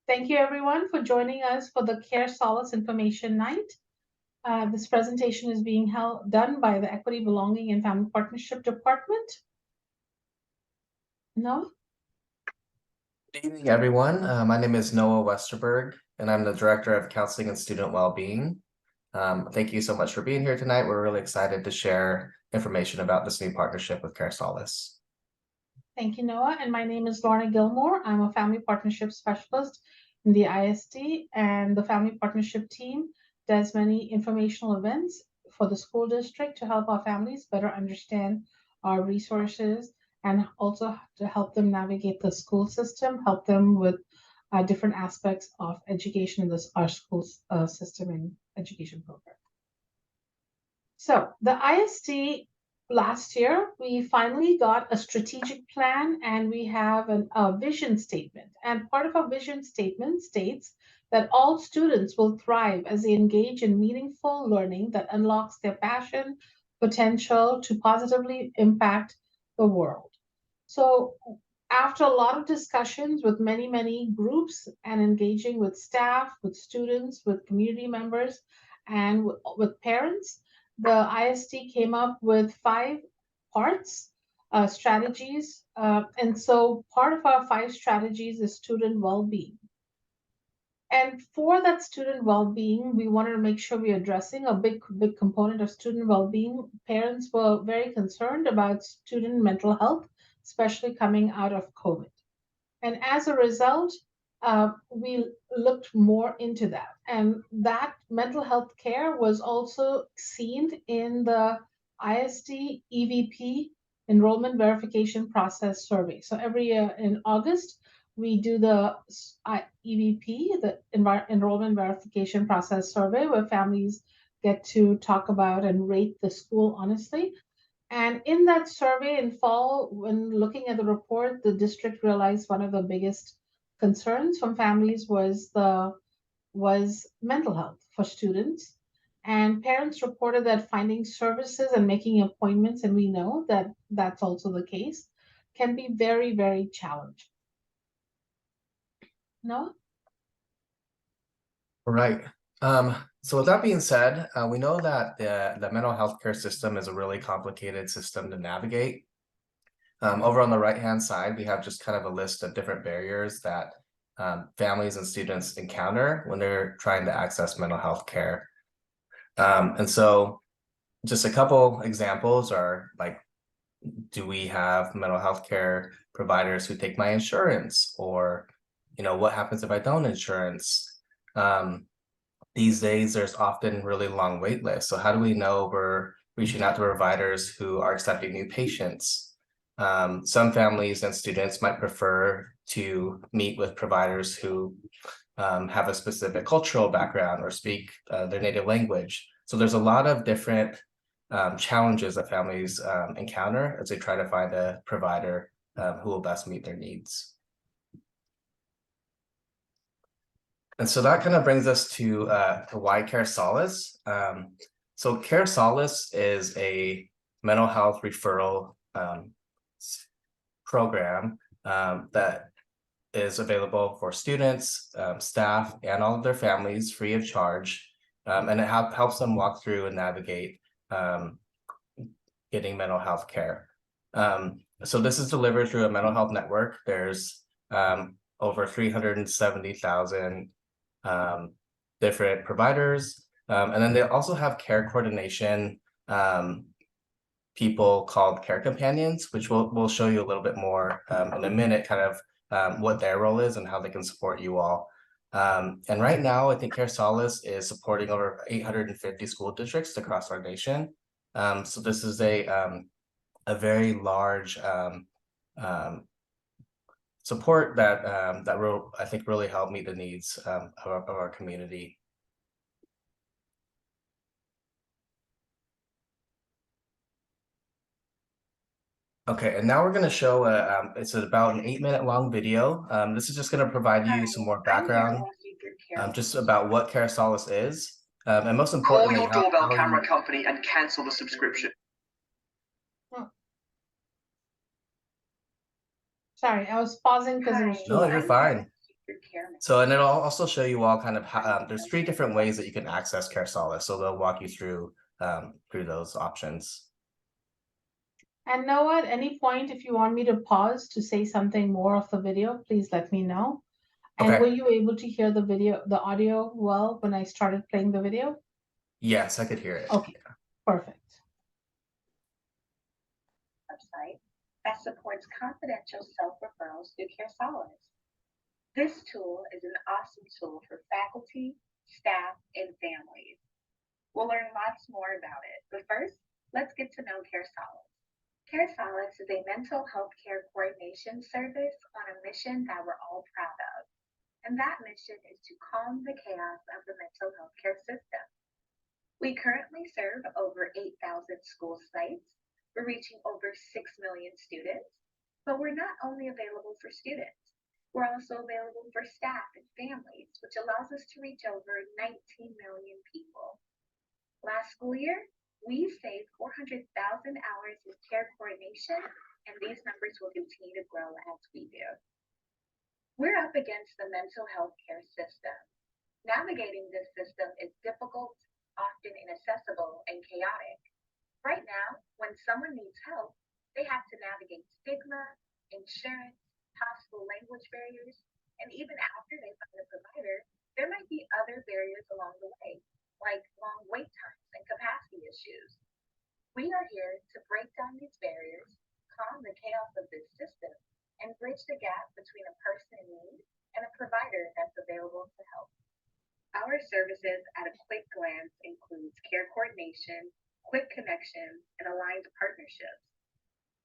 Thank you everyone for joining us for the Care Solace Information Night. This presentation is being done by the Equity, Belonging, and Family Partnership Department. No? Good evening, everyone. My name is Noah Westerberg, and I'm the Director of Counseling and Student Wellbeing. Thank you so much for being here tonight. We're really excited to share information about this new partnership with Care Solace. Thank you, Noah. And my name is Lorna Gilmore. I'm a Family Partnership Specialist in the ISD, and the Family Partnership team does many informational events for the school district to help our families better understand our resources and also to help them navigate the school system, help them with different aspects of education in our school system and education program. So the ISD last year, we finally got a strategic plan and we have a vision statement. And part of our vision statement states that all students will thrive as they engage in meaningful learning that unlocks their passion, potential to positively impact the world. So after a lot of discussions with many groups and engaging with staff, with students, with community members, and with parents, the ISD came up with 5 parts, strategies. And so part of our 5 strategies is student well-being. And for that student well-being, we wanted to make sure we're addressing a big component of student well-being. Parents were very concerned about student mental health, especially coming out of COVID. And as a result, we looked more into that. And that mental health care was also seen in the ISD EVP enrollment verification process survey. So every year in August, we do the EVP, the enrollment verification process survey, where families get to talk about and rate the school honestly. And in that survey in fall, when looking at the report, the district realized one of the biggest concerns from families was mental health for students. And parents reported that finding services and making appointments, and we know that that's also the case, can be very challenging. No? Right. So with that being said, we know that the mental health care system is a really complicated system to navigate. Over on the right-hand side, we have just kind of a list of different barriers that families and students encounter when they're trying to access mental health care. And so just a couple examples are like, do we have mental health care providers who take my insurance? Or, what happens if I don't insurance? These days, there's often really long wait lists. So how do we know we're reaching out to providers who are accepting new patients? Some families and students might prefer to meet with providers who have a specific cultural background or speak their native language. So there's a lot of different challenges that families encounter as they try to find a provider who will best meet their needs. And so that kind of brings us to why Care Solace. So Care Solace is a mental health referral program that is available for students, staff, and all of their families free of charge. And it helps them walk through and navigate getting mental health care. So this is delivered through a mental health network. There's over 370,000 different providers. And then they also have care coordination people called care companions, which we'll show you a little bit more in a minute, kind of what their role is and how they can support you all. And right now, I think Care Solace is supporting over 850 school districts across our nation. So this is a very large support that will, I think, really help meet the needs of our community. Okay, and now we're going to show it's about an 8-minute long video. This is just going to provide you some more background just about what Care Solace is, and most importantly, call your doorbell camera company and cancel the subscription. Sorry, I was pausing because it was too No, you're fine. through Care Match. So, and it'll also show you all kind of how, there's 3 different ways that you can access Care Solace. So they'll walk you through those options. And Noah, at any point, if you want me to pause to say something more of the video, please let me know. And Okay. were you able to hear the audio well when I started playing the video? Yes, I could hear it. Okay, perfect. Website that supports confidential self-referrals through Care Solace. This tool is an awesome tool for faculty, staff, and families. We'll learn lots more about it, but first, let's get to know Care Solace. Care Solace is a mental health care coordination service on a mission that we're all proud of. And that mission is to calm the chaos of the mental health care system. We currently serve over 8,000 school sites. We're reaching over 6 million students, but we're not only available for students, we're also available for staff and families, which allows us to reach over 19 million people. Last school year, we saved 400,000 hours of care coordination, and these numbers will continue to grow as we do. We're up against the mental health care system. Navigating this system is difficult, often inaccessible, and chaotic. Right now, when someone needs help, they have to navigate stigma, insurance, possible language barriers, and even after they find a provider, there might be other barriers along the way, like long wait times and capacity issues. We are here to break down these barriers, calm the chaos of this system, and bridge the gap between a person in need and a provider that's available to help. Our services at a quick glance includes care coordination, quick connections, and aligned partnerships.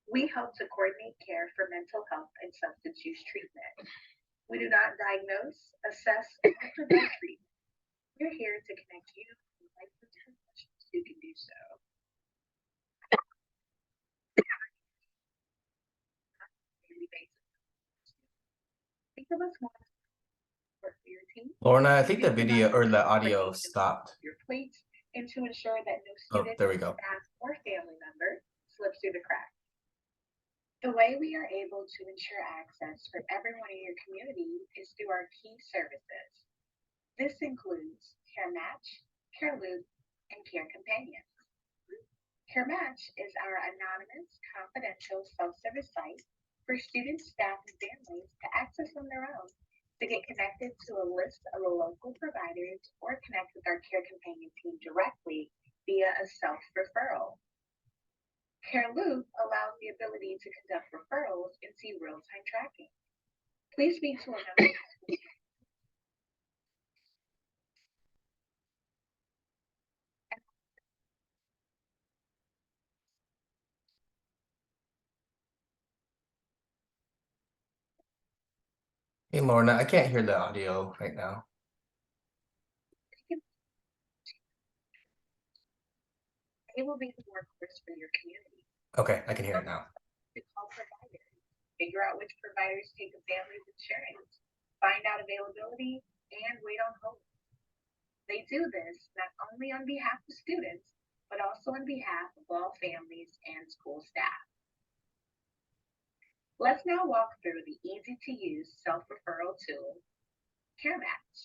We help to coordinate care for mental health and substance use treatment. We do not diagnose, assess, or prevent treatment. We're here to connect you with licensed professionals who can do so. Think of us more for your team. Lorna, I think the video or the audio stopped. Your plate, and to ensure that no Oh, student, there we go. staff, or family member slips through the cracks. The way we are able to ensure access for everyone in your community is through our key services. This includes Care Match, Care Loop, and Care Companions. Care Match is our anonymous, confidential self-service site for students, staff, and families to access on their own, to get connected to a list of local providers or connect with our Care Companion team directly via a self-referral. Care Loop allows the ability to conduct referrals and see real-time tracking. Please speak to a member. Hey, Lorna, I can't hear the audio right now. It will be the workforce for your community. Okay, I can hear it now. To call providers, figure out which providers take a family's insurance, find out availability, and wait on hold. They do this not only on behalf of students, but also on behalf of all families and school staff. Let's now walk through the easy-to-use self-referral tool, Care Match.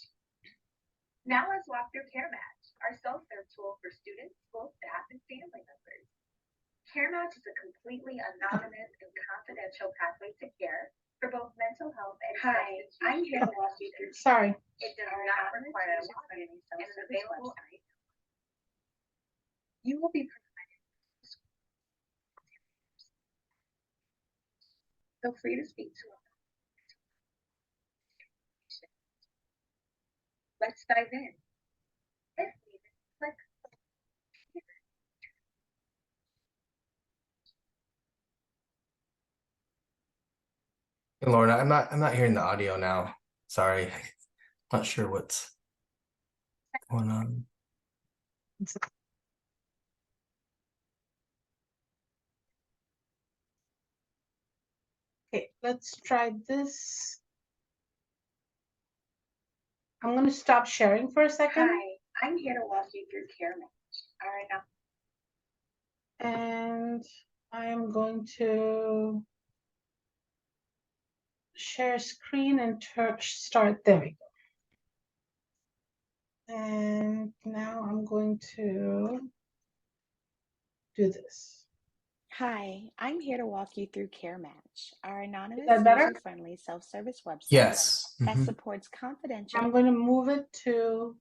Now let's walk through Care Match, our self-serve tool for students, school staff, and family members. Care Match is a completely anonymous and confidential pathway to care for both mental health and substance use. I'm here to walk you through. Sorry. It does not require login and is available. You will be provided. Feel free to speak to us. Let's dive in. If needed, click. Hey, Lorna, I'm not hearing the audio now. Sorry. Not sure what's going on. Okay, let's try this. I'm going to stop sharing for a second. Hi, I'm here to walk you through Care Match. All right, now. And I am going to share screen and start. There we go. And now I'm going to do this. Hi, I'm here to walk you through Care Match, our Is anonymous, that better? user-friendly self-service website Yes. that Mhm. supports confidential I'm going to move it to your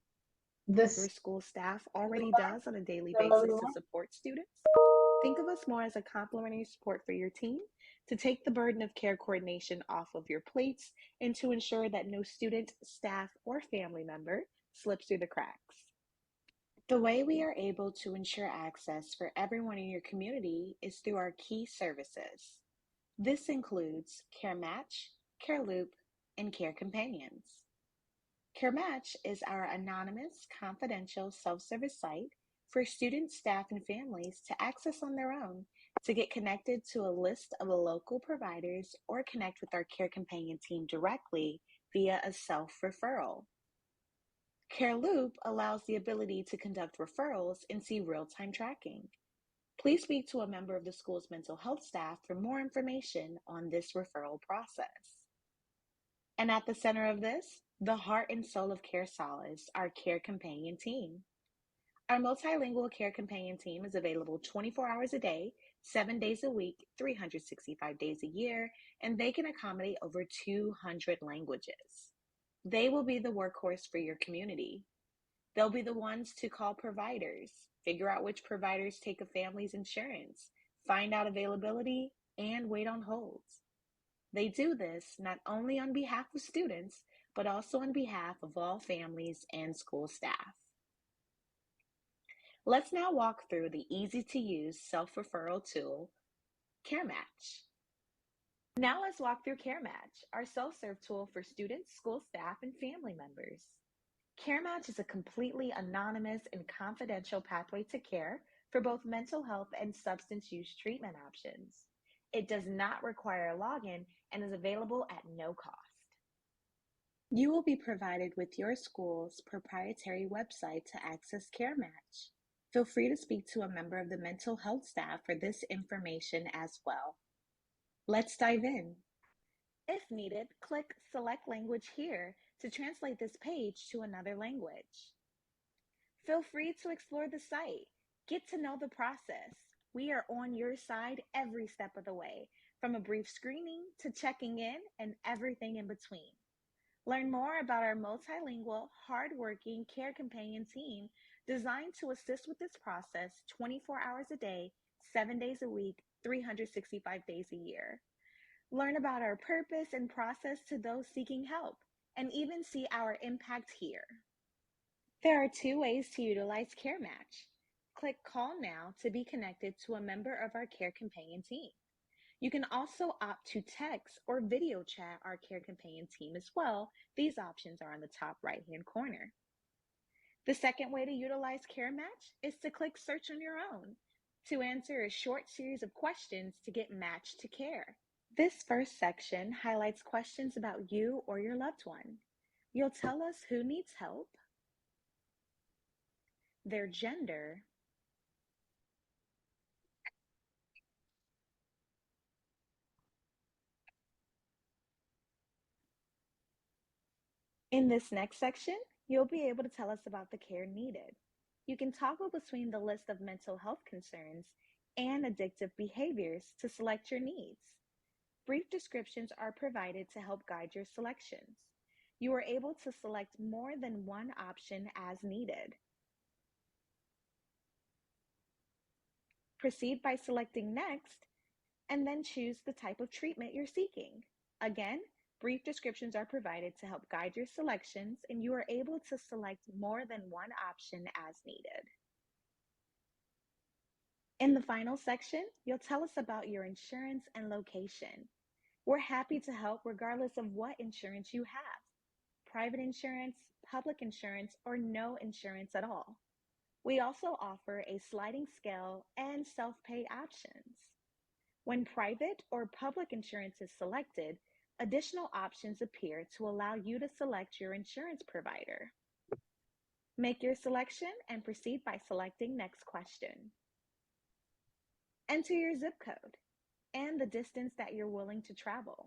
this. school staff already does on a daily Is that what we basis to want? support students. Think of us more as a complimentary support for your team to take the burden of care coordination off of your plates and to ensure that no student, staff, or family member slips through the cracks. The way we are able to ensure access for everyone in your community is through our key services. This includes Care Match, Care Loop, and Care Companions. Care Match is our anonymous, confidential self-service site for students, staff, and families to access on their own to get connected to a list of local providers or connect with our Care Companion team directly via a self-referral. Care Loop allows the ability to conduct referrals and see real-time tracking. Please speak to a member of the school's mental health staff for more information on this referral process. And at the center of this, the heart and soul of Care Solace, our Care Companion team. Our multilingual Care Companion team is available 24 hours a day, 7 days a week, 365 days a year, and they can accommodate over 200 languages. They will be the workhorse for your community. They'll be the ones to call providers, figure out which providers take a family's insurance, find out availability, and wait on holds. They do this not only on behalf of students, but also on behalf of all families and school staff. Let's now walk through the easy-to-use self-referral tool, Care Match. Now let's walk through Care Match, our self-serve tool for students, school staff, and family members. Care Match is a completely anonymous and confidential pathway to care for both mental health and substance use treatment options. It does not require a login and is available at no cost. You will be provided with your school's proprietary website to access Care Match. Feel free to speak to a member of the mental health staff for this information as well. Let's dive in. If needed, click Select Language here to translate this page to another language. Feel free to explore the site. Get to know the process. We are on your side every step of the way, from a brief screening to checking in and everything in between. Learn more about our multilingual, hardworking Care Companion team designed to assist with this process 24 hours a day, 7 days a week, 365 days a year. Learn about our purpose and process to those seeking help, and even see our impact here. There are 2 ways to utilize Care Match. Click Call Now to be connected to a member of our Care Companion team. You can also opt to text or video chat our Care Companion team as well. These options are on the top right-hand corner. The second way to utilize Care Match is to click Search on your own to answer a short series of questions to get matched to care. This first section highlights questions about you or your loved one. You'll tell us who needs help, their gender, in this next section, you'll be able to tell us about the care needed. You can toggle between the list of mental health concerns and addictive behaviors to select your needs. Brief descriptions are provided to help guide your selections. You are able to select more than one option as needed. Proceed by selecting Next, and then choose the type of treatment you're seeking. Again, brief descriptions are provided to help guide your selections, and you are able to select more than one option as needed. In the final section, you'll tell us about your insurance and location. We're happy to help regardless of what insurance you have: private insurance, public insurance, or no insurance at all. We also offer a sliding scale and self-pay options. When private or public insurance is selected, additional options appear to allow you to select your insurance provider. Make your selection and proceed by selecting Next question. Enter your zip code and the distance that you're willing to travel.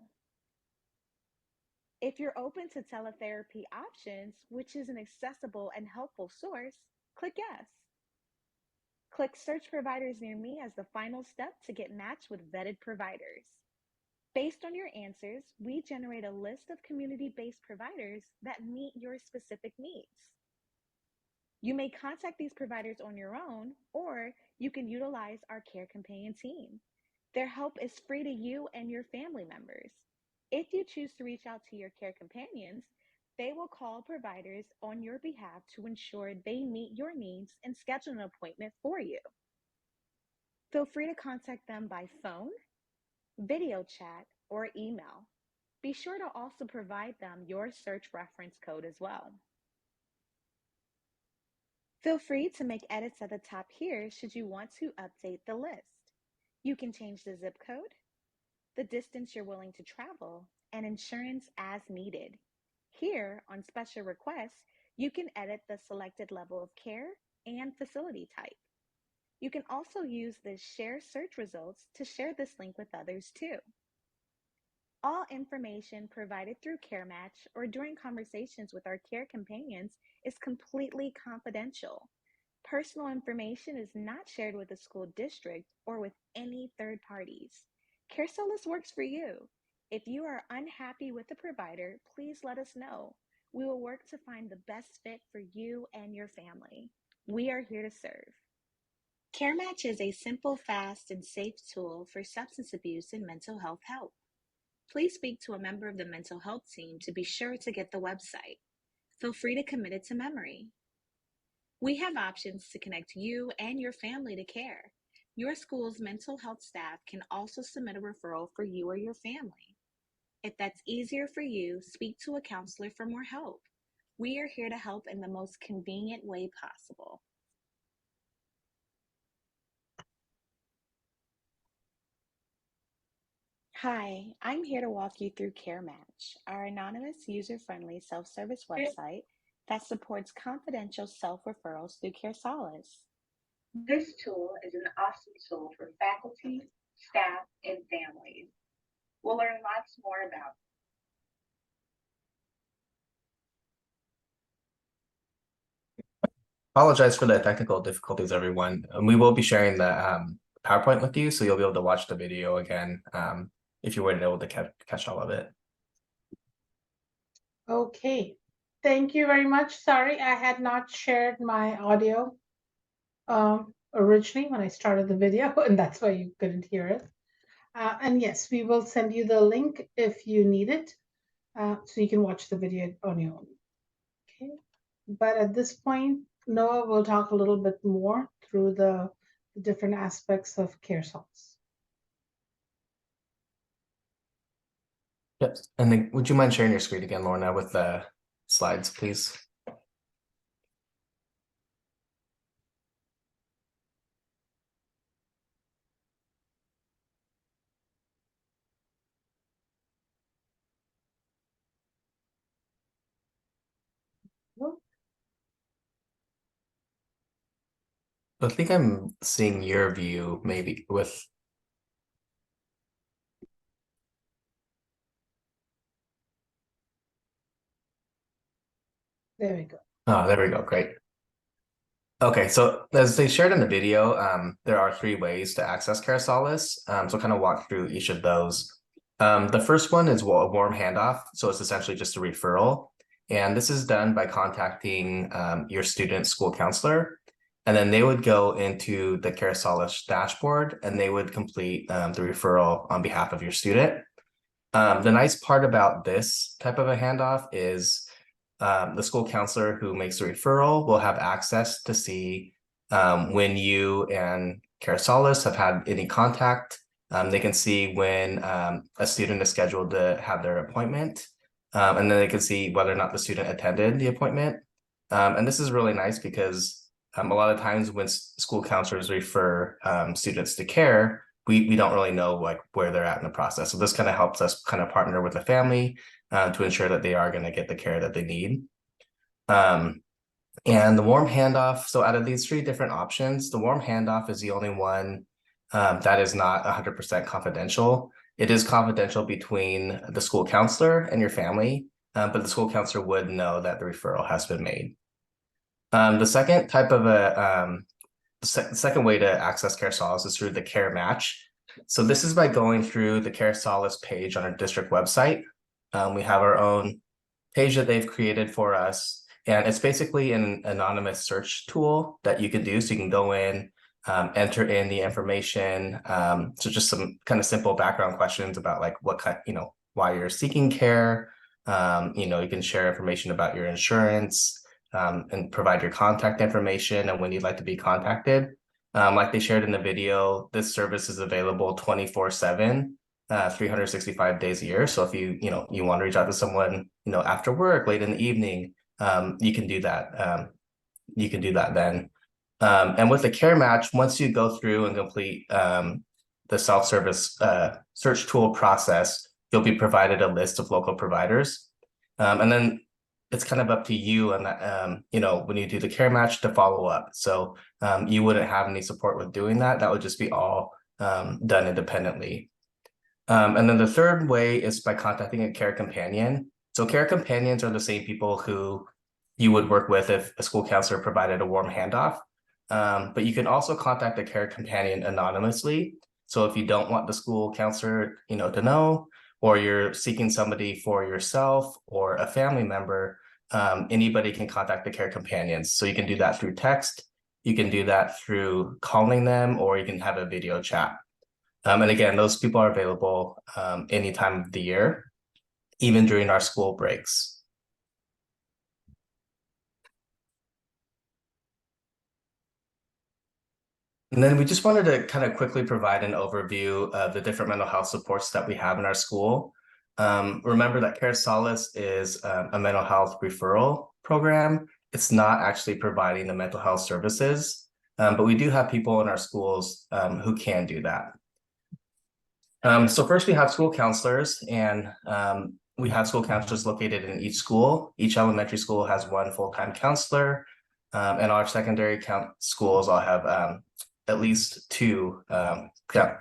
If you're open to teletherapy options, which is an accessible and helpful source, click yes. Click Search Providers Near Me as the final step to get matched with vetted providers. Based on your answers, we generate a list of community-based providers that meet your specific needs. You may contact these providers on your own, or you can utilize our Care Companion team. Their help is free to you and your family members. If you choose to reach out to your care companions, they will call providers on your behalf to ensure they meet your needs and schedule an appointment for you. Feel free to contact them by phone, video chat, or email. Be sure to also provide them your search reference code as well. Feel free to make edits at the top here should you want to update the list. You can change the zip code, the distance you're willing to travel, and insurance as needed. Here, on special requests, you can edit the selected level of care and facility type. You can also use the Share Search Results to share this link with others too. All information provided through CareMatch or during conversations with our care companions is completely confidential. Personal information is not shared with the school district or with any third parties. Care Solace works for you. If you are unhappy with the provider, please let us know. We will work to find the best fit for you and your family. We are here to serve. CareMatch is a simple, fast, and safe tool for substance abuse and mental health help. Please speak to a member of the mental health team to be sure to get the website. Feel free to commit it to memory. We have options to connect you and your family to care. Your school's mental health staff can also submit a referral for you or your family. If that's easier for you, speak to a counselor for more help. We are here to help in the most convenient way possible. Hi, I'm here to walk you through CareMatch, our anonymous, user-friendly self-service website that supports confidential self-referrals through Care Solace. This tool is an awesome tool for faculty, staff, and families. We'll learn lots more about it. Apologize for the technical difficulties, everyone. We will be sharing the PowerPoint with you, so you'll be able to watch the video again if you weren't able to catch all of it. Okay, thank you very much. Sorry, I had not shared my audio originally when I started the video, and that's why you couldn't hear it. And yes, we will send you the link if you need it, so you can watch the video on your own. Okay, but at this point, Noah will talk a little bit more through the different aspects of Care Solace. Yep. And then would you mind sharing your screen again, Lorna, with the slides, please? I think I'm seeing your view maybe with. There we go. Oh, there we go. Great. Okay, so as they shared in the video, there are 3 ways to access Care Solace. So kind of walk through each of those. The first one is a warm handoff. So it's essentially just a referral. And this is done by contacting your student's school counselor. And then they would go into the Care Solace dashboard and they would complete the referral on behalf of your student. The nice part about this type of a handoff is the school counselor who makes the referral will have access to see when you and Care Solace have had any contact. They can see when a student is scheduled to have their appointment, and then they can see whether or not the student attended the appointment. And this is really nice because a lot of times when school counselors refer students to care, we don't really know like where they're at in the process. So this kind of helps us kind of partner with the family to ensure that they are going to get the care that they need. And the warm handoff, so out of these 3 different options, the warm handoff is the only one that is not 100% confidential. It is confidential between the school counselor and your family, but the school counselor would know that the referral has been made. The second type of second way to access Care Solace is through the Care Match. So this is by going through the Care Solace page on our district website. We have our own page that they've created for us, and it's basically an anonymous search tool that you can do. So you can go in, enter in the information. So just some kind of simple background questions about like what kind, why you're seeking care. You can share information about your insurance, and provide your contact information and when you'd like to be contacted. Like they shared in the video, this service is available 24/7, 365 days a year. So if you want to reach out to someone, after work, late in the evening, you can do that. You can do that then. And with the Care Match, once you go through and complete the self-service search tool process, you'll be provided a list of local providers. And then it's kind of up to you and when you do the Care Match to follow up. So you wouldn't have any support with doing that. That would just be all done independently. And then the third way is by contacting a care companion. So care companions are the same people who you would work with if a school counselor provided a warm handoff. But you can also contact a care companion anonymously. So if you don't want the school counselor, to know, or you're seeking somebody for yourself or a family member, anybody can contact the care companions. So you can do that through text, you can do that through calling them, or you can have a video chat. And again, those people are available any time of the year, even during our school breaks. And then we just wanted to kind of quickly provide an overview of the different mental health supports that we have in our school. Remember that Care Solace is a mental health referral program. It's not actually providing the mental health services, but we do have people in our schools who can do that. So first we have school counselors, and we have school counselors located in each school. Each elementary school has one full-time counselor, and our secondary schools all have at least two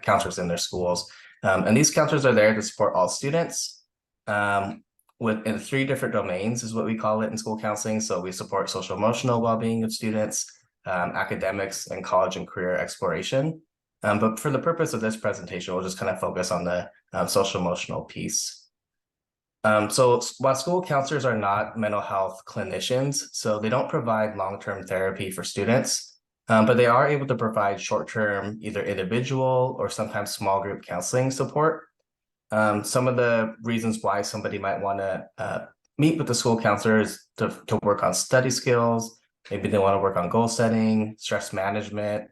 counselors in their schools. And these counselors are there to support all students in 3 different domains is what we call it in school counseling. So we support social emotional well-being of students, academics, and college and career exploration. But for the purpose of this presentation, we'll just kind of focus on the social emotional piece. So while school counselors are not mental health clinicians, so they don't provide long-term therapy for students, but they are able to provide short-term, either individual or sometimes small group counseling support. Some of the reasons why somebody might want to meet with the school counselor is to work on study skills. Maybe they want to work on goal setting, stress management.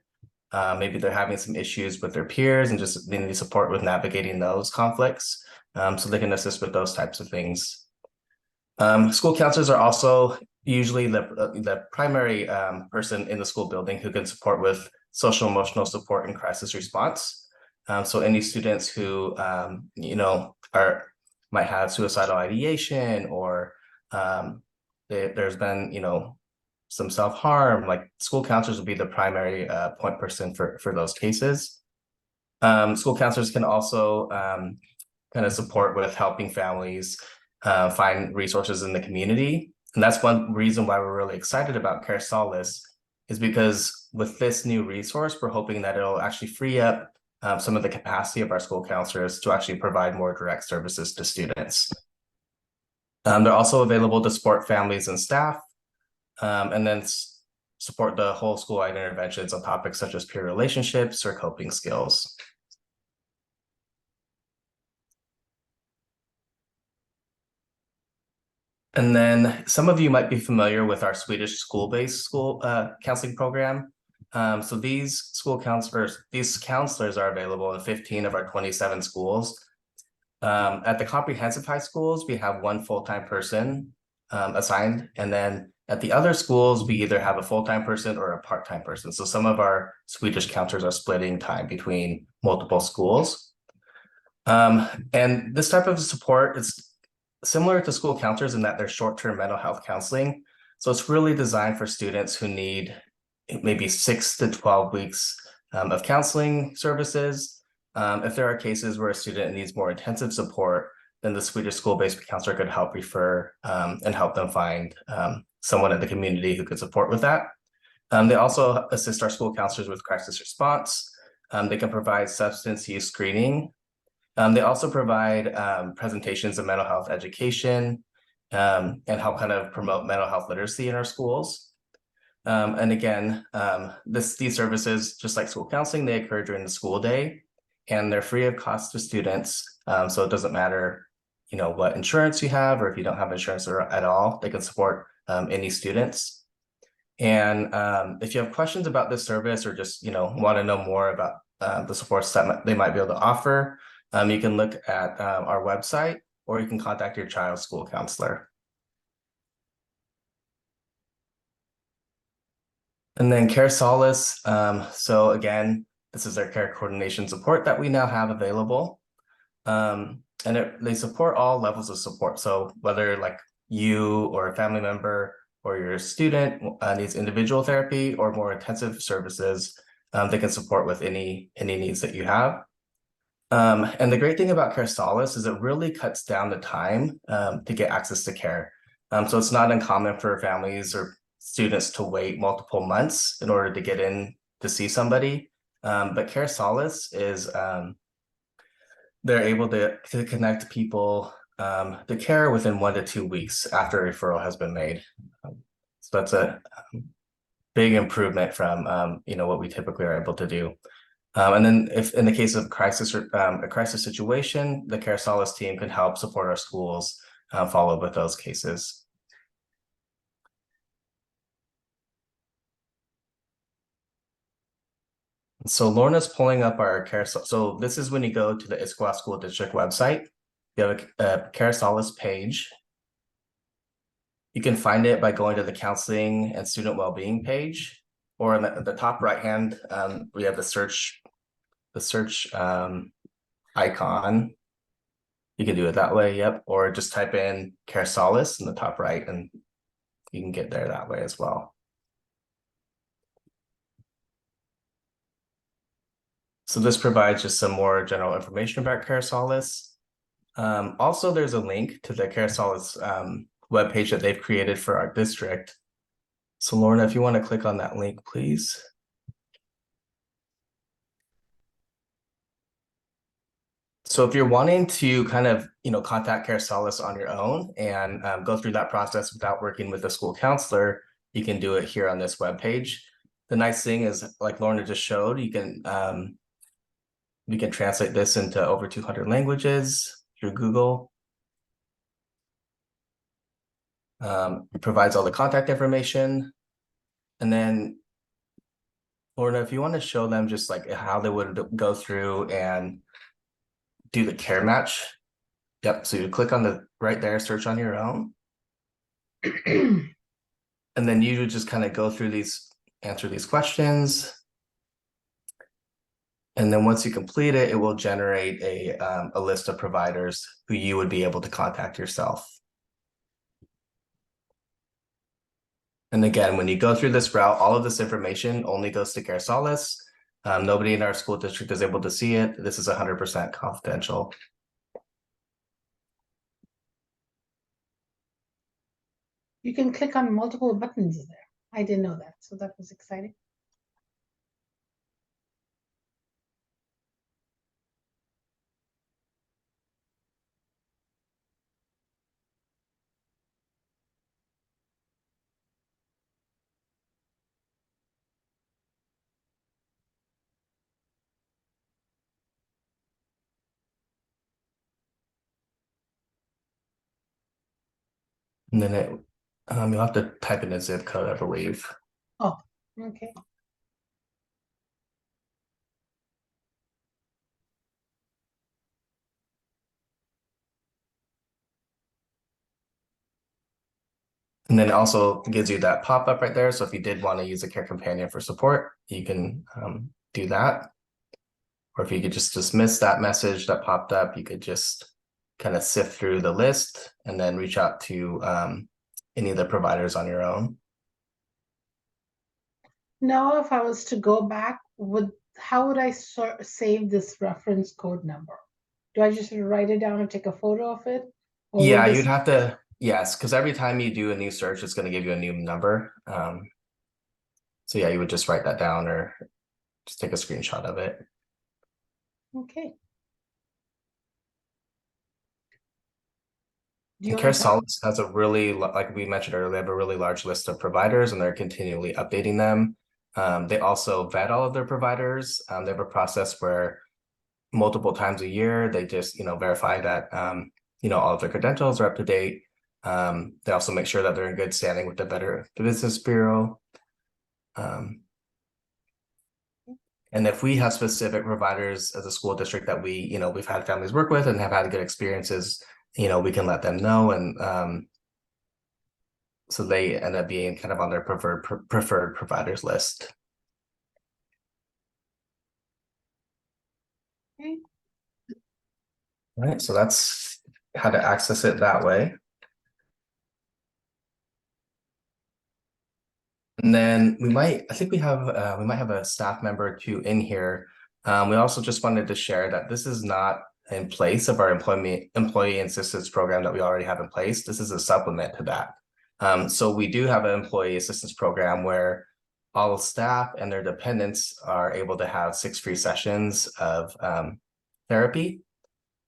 Maybe they're having some issues with their peers and just they need support with navigating those conflicts. So they can assist with those types of things. School counselors are also usually the primary person in the school building who can support with social emotional support and crisis response. So any students who might have suicidal ideation, or there's been some self-harm, like school counselors will be the primary point person for those cases. School counselors can also kind of support with helping families find resources in the community. And that's one reason why we're really excited about Care Solace, is because with this new resource, we're hoping that it'll actually free up some of the capacity of our school counselors to actually provide more direct services to students. They're also available to support families and staff, and then support the whole school-wide interventions on topics such as peer relationships or coping skills. And then some of you might be familiar with our Swedish school-based school counseling program. So these counselors are available in 15 of our 27 schools. At the comprehensive high schools, we have one full-time person assigned, and then at the other schools, we either have a full-time person or a part-time person. So some of our Swedish counselors are splitting time between multiple schools. And this type of support is similar to school counselors in that they're short-term mental health counseling. So it's really designed for students who need maybe 6 to 12 weeks of counseling services. If there are cases where a student needs more intensive support, then the Swedish school-based counselor could help refer and help them find someone in the community who could support with that. They also assist our school counselors with crisis response. They can provide substance use screening. They also provide presentations of mental health education and help kind of promote mental health literacy in our schools. And again, these services, just like school counseling, they occur during the school day, and they're free of cost to students. So it doesn't matter, you know, what insurance you have, or if you don't have insurance at all, they can support any students. And if you have questions about this service, or just, you know, want to know more about the supports that they might be able to offer, you can look at our website, or you can contact your child's school counselor. And then Care Solace. So again, this is our care coordination support that we now have available. And they support all levels of support. So whether like you or a family member or your student needs individual therapy or more intensive services, they can support with any needs that you have. And the great thing about Care Solace is it really cuts down the time to get access to care. So it's not uncommon for families or students to wait multiple months in order to get in to see somebody. But Care Solace is, they're able to connect people to care within 1 to 2 weeks after a referral has been made. So that's a big improvement from you know, what we typically are able to do. And then if in the case of crisis or a crisis situation, the Care Solace team can help support our schools follow up with those cases. So Lorna's pulling up our Care Solace. So this is when you go to the Issaquah School District website. You have a Care Solace page. You can find it by going to the Counseling and Student Wellbeing page, or in the top right hand, we have the search icon. You can do it that way, yep. Or just type in Care Solace in the top right, and you can get there that way as well. So this provides just some more general information about Care Solace. Also, there's a link to the Care Solace webpage that they've created for our district. So Lorna, if you want to click on that link, please. So if you're wanting to kind of, you know, contact Care Solace on your own and go through that process without working with a school counselor, you can do it here on this webpage. The nice thing is, like Lorna just showed, you can we can translate this into over 200 languages through Google. It provides all the contact information. And then, Lorna, if you want to show them just like how they would go through and do the care match. Yep, so you click on the right there, search on your own. And then you would just kind of go through these, answer these questions. And then once you complete it, it will generate a list of providers who you would be able to contact yourself. And again, when you go through this route, all of this information only goes to Care Solace. Nobody in our school district is able to see it. This is 100% confidential. You can click on multiple buttons there. I didn't know that, so that was exciting. And then it, you'll have to type in a zip code, I believe. Oh, okay. And then it also gives you that pop-up right there. So if you did want to use a care companion for support, you can do that. Or if you could just dismiss that message that popped up, you could just kind of sift through the list and then reach out to any of the providers on your own. Now, if I was to go back, would how would I save this reference code number? Do I just write it down or take a photo of it? Or will Yeah, this- you'd have to, yes, because every time you do a new search, it's going to give you a new number. So yeah, you would just write that down or just take a screenshot of it. Okay. Do And you Care want to talk? Solace has a really, like we mentioned earlier, they have a really large list of providers and they're continually updating them. They also vet all of their providers. They have a process where multiple times a year, they just, verify that, all of their credentials are up to date. They also make sure that they're in good standing with the Business Bureau. And if we have specific providers as a school district that we've had families work with and have had good experiences, we can let them know. And so they end up being kind of on their preferred providers list. Okay. All right, so that's how to access it that way. And then I think we might have a staff member or two in here. We also just wanted to share that this is not in place of our employee assistance program that we already have in place. This is a supplement to that. So we do have an employee assistance program where all staff and their dependents are able to have 6 free sessions of therapy.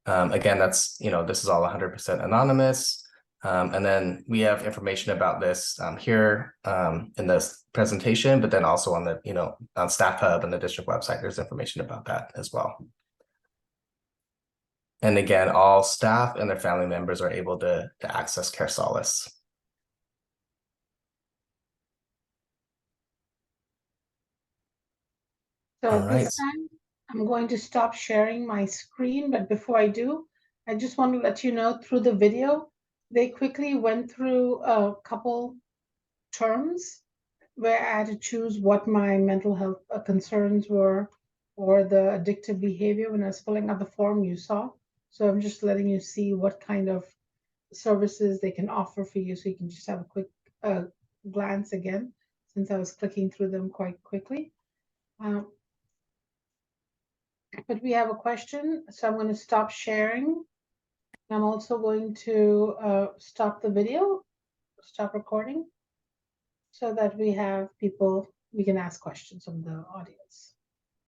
Again, this is all 100% anonymous. And then we have information about this here in this presentation, but then also on the, on Staff Hub and the district website, there's information about that as well. And again, all staff and their family members are able to access Care Solace. So All right. this time, I'm going to stop sharing my screen, but before I do, I just want to let you know through the video, they quickly went through a couple terms where I had to choose what my mental health concerns were or the addictive behavior when I was filling out the form you saw. So I'm just letting you see what kind of services they can offer for you so you can just have a quick glance again, since I was clicking through them quite quickly. But we have a question, so I'm going to stop sharing. I'm also going to stop the video, stop recording, so that we have people, we can ask questions from the audience.